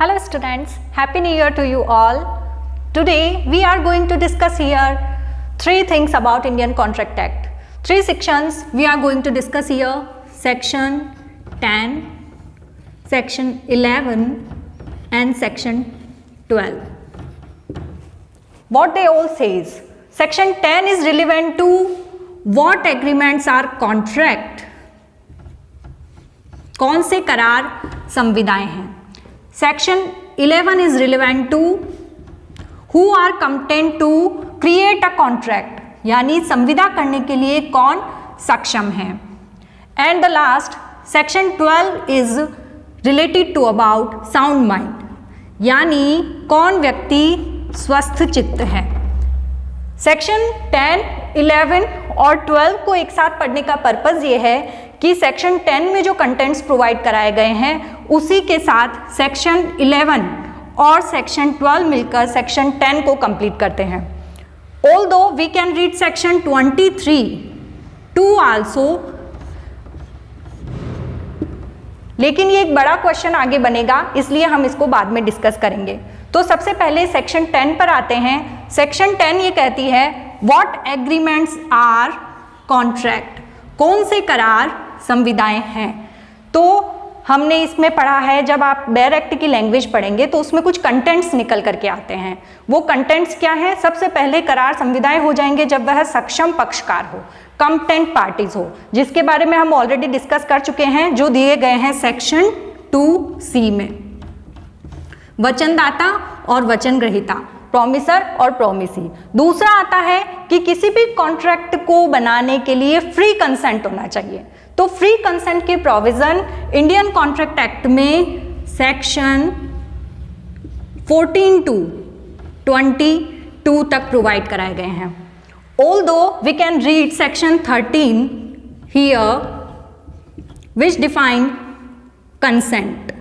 Hello students, Happy New Year to you all. Today we are going to discuss here three things about Indian Contract Act. Three sections we are going to discuss here: Section 10, Section 11 and Section 12. What they all says? Section 10 is relevant to what agreements are contract, कौन से करार संविदाएं हैं. Section 11 is relevant to who are competent to create a contract, यानी संविदा करने के लिए कौन सक्षम है. And the last Section 12 is related to about sound mind, यानी कौन व्यक्ति स्वस्थ चित्त है. सेक्शन 10, 11 और 12 को एक साथ पढ़ने का पर्पज़ ये है कि सेक्शन 10 में जो कंटेंट्स प्रोवाइड कराए गए हैं उसी के साथ सेक्शन 11 और सेक्शन 12 मिलकर सेक्शन 10 को कंप्लीट करते हैं. Although we can read section 23 too also, लेकिन ये एक बड़ा क्वेश्चन आगे बनेगा, इसलिए हम इसको बाद में डिस्कस करेंगे. तो सबसे पहले सेक्शन 10 पर आते हैं. सेक्शन 10 ये कहती है व्हाट एग्रीमेंट्स आर कॉन्ट्रैक्ट, कौन से करार संविदाएं हैं. तो हमने इसमें पढ़ा है, जब आप बेयर एक्ट की लैंग्वेज पढ़ेंगे तो उसमें कुछ कंटेंट्स निकल करके आते हैं. वो कंटेंट्स क्या हैं? सबसे पहले करार संविदाएं हो जाएंगे जब वह सक्षम पक्षकार हो, कॉम्पिटेंट पार्टीज हो, जिसके बारे में हम ऑलरेडी डिस्कस कर चुके हैं, जो दिए गए हैं सेक्शन 2C में. वचनदाता और वचन ग्रहीता, प्रॉमिसर और प्रॉमिसी. दूसरा आता है कि किसी भी कॉन्ट्रैक्ट को बनाने के लिए फ्री कंसेंट होना चाहिए. तो फ्री कंसेंट के प्रोविजन इंडियन कॉन्ट्रैक्ट एक्ट में सेक्शन 14 to 22 तक प्रोवाइड कराए गए हैं. Although we can read section 13 here which define consent.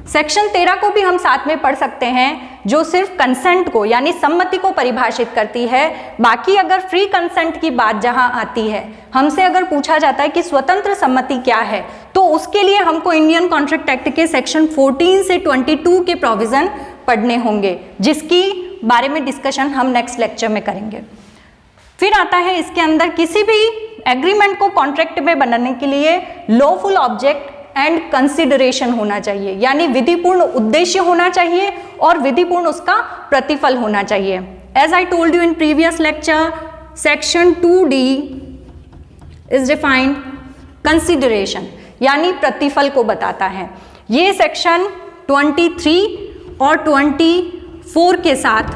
Section 13 को भी हम साथ में पढ़ सकते हैं, जो सिर्फ कंसेंट को यानी सम्मति को परिभाषित करती है. बाकी अगर फ्री कंसेंट की बात जहां आती है, हमसे अगर पूछा जाता है कि स्वतंत्र सम्मति क्या है, तो उसके लिए हमको इंडियन कॉन्ट्रैक्ट एक्ट के सेक्शन 14 से 22 के प्रोविजन पढ़ने होंगे, जिसकी बारे में डिस्कशन हम नेक्स्ट लेक्चर में करेंगे. फिर आता है इसके अंदर किसी भी एग्रीमेंट को कॉन्ट्रैक्ट में बनाने के लिए लॉफुल ऑब्जेक्ट एंड कंसिडरेशन होना चाहिए, यानी विधिपूर्ण उद्देश्य होना चाहिए और विधिपूर्ण उसका प्रतिफल होना चाहिए. As I told you in previous lecture, section 2D is defined consideration, यानी प्रतिफल को बताता है. ये सेक्शन 23 और 24 के साथ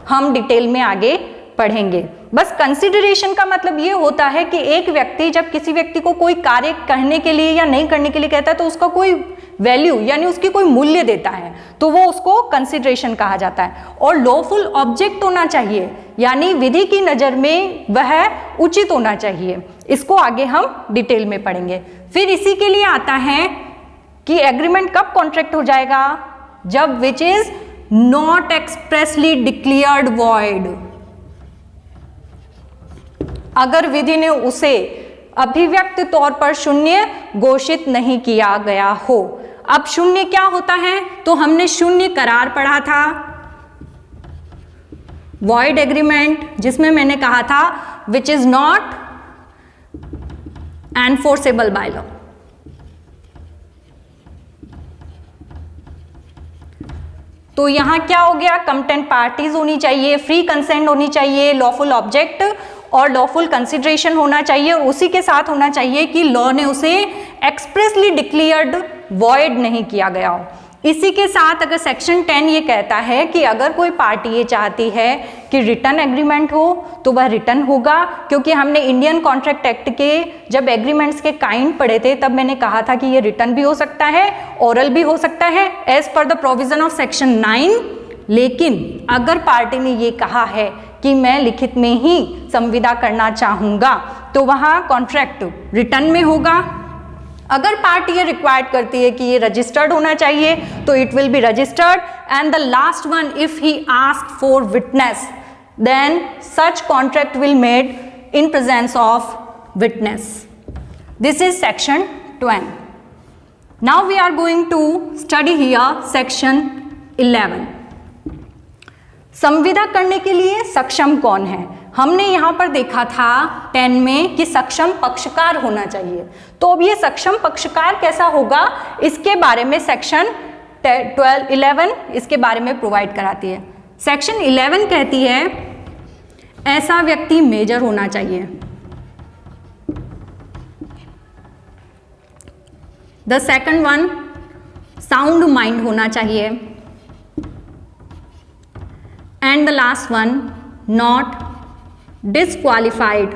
हम डिटेल में आगे पढ़ेंगे. बस कंसिडरेशन का मतलब ये होता है कि एक व्यक्ति जब किसी व्यक्ति को कोई कार्य करने के लिए या नहीं करने के लिए कहता है, तो उसका कोई वैल्यू यानी उसकी कोई मूल्य देता है, तो वो उसको कंसिडरेशन कहा जाता है. और लॉफुल ऑब्जेक्ट होना चाहिए, यानी विधि की नज़र में वह उचित होना चाहिए. इसको आगे हम डिटेल में पढ़ेंगे. फिर इसी के लिए आता है कि एग्रीमेंट कब कॉन्ट्रैक्ट हो जाएगा, जब which is not expressly declared void, अगर विधि ने उसे अभिव्यक्त तौर पर शून्य घोषित नहीं किया गया हो. अब शून्य क्या होता है? तो हमने शून्य करार पढ़ा था, वॉइड एग्रीमेंट, जिसमें मैंने कहा था which is not enforceable by law. तो यहां क्या हो गया? कंपेटेंट पार्टीज होनी चाहिए, फ्री कंसेंट होनी चाहिए, लॉफुल ऑब्जेक्ट और लॉफुल कंसिडरेशन होना चाहिए. उसी के साथ होना चाहिए कि लॉ ने उसे एक्सप्रेसली डिक्लेयर्ड वॉइड नहीं किया गया हो. इसी के साथ अगर सेक्शन 10 ये कहता है कि अगर कोई पार्टी ये चाहती है कि रिटर्न एग्रीमेंट हो, तो वह रिटर्न होगा. क्योंकि हमने इंडियन कॉन्ट्रैक्ट एक्ट के जब एग्रीमेंट्स के काइंड पढ़े थे, तब मैंने कहा था कि ये रिटर्न भी हो सकता है, ओरल भी हो सकता है, as per the provision of section 9. लेकिन अगर पार्टी ने ये कहा है कि मैं लिखित में ही संविदा करना चाहूँगा, तो वहाँ कॉन्ट्रैक्ट रिटर्न में होगा. अगर पार्टी ये रिक्वायर्ड करती है कि ये रजिस्टर्ड होना चाहिए, तो it will be registered. And the last one, if he ask for witness, then such contract will made in presence of witness. This is section 12. Now we are going to study here section 11। संविदा करने के लिए सक्षम कौन है? हमने यहाँ पर देखा था 10 में कि सक्षम पक्षकार होना चाहिए। तो अब ये सक्षम पक्षकार कैसा होगा, इसके बारे में सेक्शन 11 इसके बारे में प्रोवाइड कराती है। सेक्शन 11 कहती है ऐसा व्यक्ति मेजर होना चाहिए। The second one, sound mind होना चाहिए। And the last one, not disqualified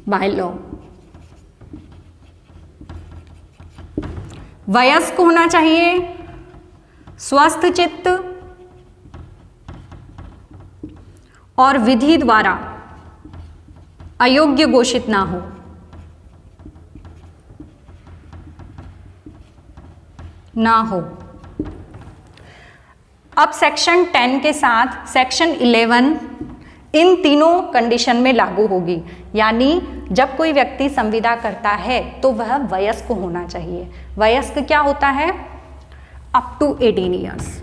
by law. वयस्क होना चाहिए, स्वस्थ चित्त और विधि द्वारा अयोग्य घोषित ना हो। अब सेक्शन 10 के साथ सेक्शन 11 इन तीनों कंडीशन में लागू होगी। यानी जब कोई व्यक्ति संविदा करता है तो वह वयस्क होना चाहिए। वयस्क क्या होता है? Up to 18 years.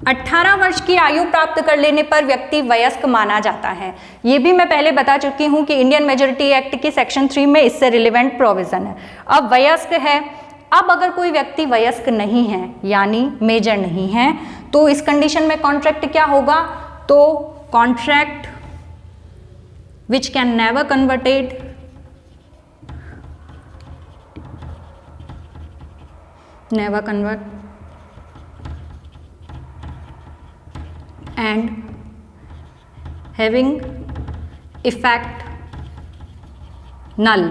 18 वर्ष की आयु प्राप्त कर लेने पर व्यक्ति वयस्क माना जाता है। ये भी मैं पहले बता चुकी हूँ कि इंडियन मेजॉरिटी एक्ट की सेक्शन 3 में इससे रिलेवेंट प्रोविजन है। अब वयस्क है, अब अगर कोई व्यक्ति वयस्क नहीं है यानी मेजर नहीं है तो इस कंडीशन में कॉन्ट्रैक्ट क्या होगा? तो contract which can never converted never convert and having effect null।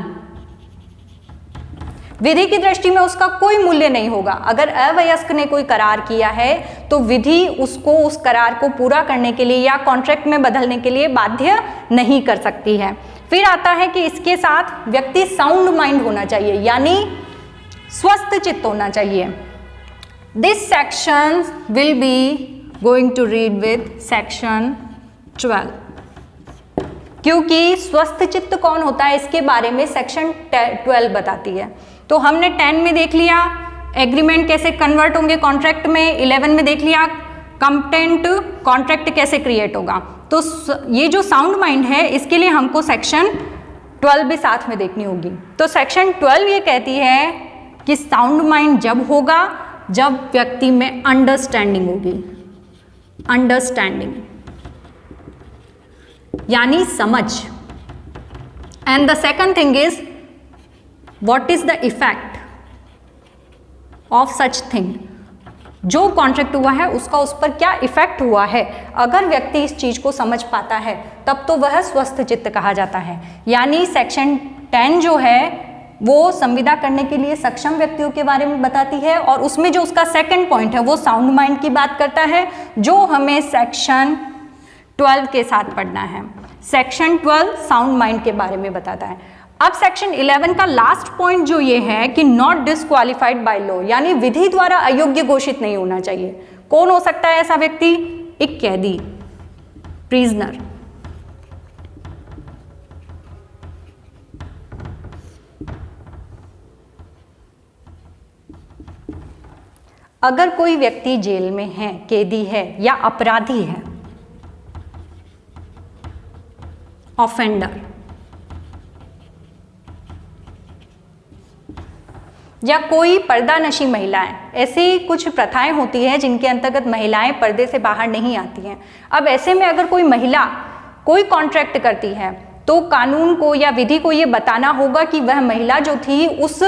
विधि की दृष्टि में उसका कोई मूल्य नहीं होगा। अगर अवयस्क ने कोई करार किया है तो विधि उसको उस करार को पूरा करने के लिए या कॉन्ट्रैक्ट में बदलने के लिए बाध्य नहीं कर सकती है। फिर आता है कि इसके साथ व्यक्ति साउंड माइंड होना चाहिए यानी स्वस्थ चित्त होना चाहिए। This section will be going to read with section 12, क्योंकि स्वस्थ चित्त कौन होता है इसके बारे में सेक्शन 12 बताती है। तो हमने 10 में देख लिया एग्रीमेंट कैसे कन्वर्ट होंगे कॉन्ट्रैक्ट में, 11 में देख लिया कंप्टेंट कॉन्ट्रैक्ट कैसे क्रिएट होगा। तो ये जो साउंड माइंड है इसके लिए हमको सेक्शन 12 भी साथ में देखनी होगी। तो सेक्शन 12 ये कहती है कि साउंड माइंड जब होगा जब व्यक्ति में अंडरस्टैंडिंग होगी। अंडरस्टैंडिंग यानी समझ। And the second thing is what is the effect of such thing. जो कॉन्ट्रैक्ट हुआ है उसका उस पर क्या इफेक्ट हुआ है। अगर व्यक्ति इस चीज को समझ पाता है तब तो वह स्वस्थ चित्त कहा जाता है। यानी सेक्शन 10 जो है वो संविदा करने के लिए सक्षम व्यक्तियों के बारे में बताती है और उसमें जो उसका सेकंड पॉइंट है वो साउंड माइंड की बात करता है जो हमें सेक्शन 12 के साथ पढ़ना है। सेक्शन 12 साउंड माइंड के बारे में बताता है। अब सेक्शन 11 का लास्ट पॉइंट जो ये है कि नॉट डिस्क्वालिफाइड बाय लॉ यानी विधि द्वारा अयोग्य घोषित नहीं होना चाहिए। कौन हो सकता है ऐसा व्यक्ति? एक कैदी, प्रिजनर। अगर कोई व्यक्ति जेल में है, कैदी है या अपराधी है, ऑफेंडर, या कोई पर्दानशी महिलाएं, ऐसी कुछ प्रथाएं होती हैं जिनके अंतर्गत महिलाएं पर्दे से बाहर नहीं आती हैं। अब ऐसे में अगर कोई महिला कोई कॉन्ट्रैक्ट करती है तो कानून को या विधि को ये बताना होगा कि वह महिला जो थी उस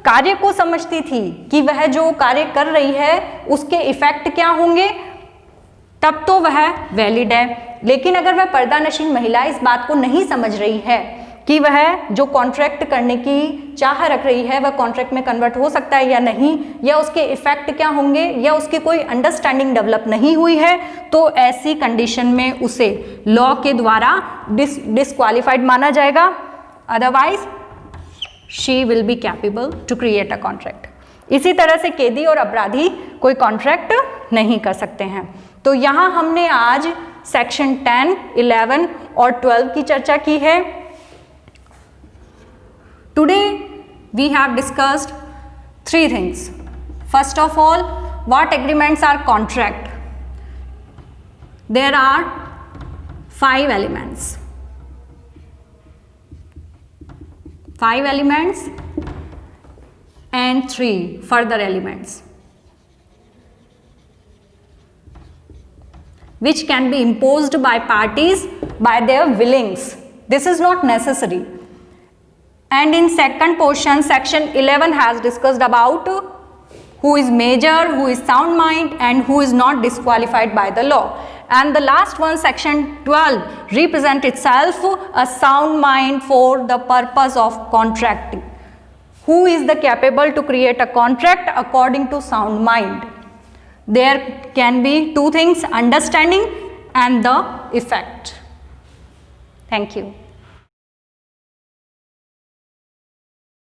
कार्य को समझती थी कि वह जो कार्य कर रही है उसके इफेक्ट क्या होंगे, तब तो वह वैलिड है। लेकिन अगर वह पर्दानशीन महिला इस बात को नहीं समझ रही है कि वह जो कॉन्ट्रैक्ट करने की चाह रख रही है वह कॉन्ट्रैक्ट में कन्वर्ट हो सकता है या नहीं, या उसके इफेक्ट क्या होंगे, या उसकी कोई अंडरस्टैंडिंग डेवलप नहीं हुई है, तो ऐसी कंडीशन में उसे लॉ के द्वारा डिस्क्वालिफाइड माना जाएगा। Otherwise she will be capable to create a contract. इसी तरह से कैदी और अपराधी कोई कॉन्ट्रैक्ट नहीं कर सकते हैं। तो यहाँ हमने आज सेक्शन 10, 11 और 12 की चर्चा की है। Today we have discussed three things. First of all, what agreements are contract? There are 5 elements. 5 elements and 3 further elements which can be imposed by parties by their willings. This is not necessary. And in second portion, section 11 has discussed about who is major, who is sound mind, and who is not disqualified by the law. And the last one, section 12, represent itself a sound mind for the purpose of contracting. Who is the capable to create a contract according to sound mind? There can be 2 things, understanding and the effect. Thank you.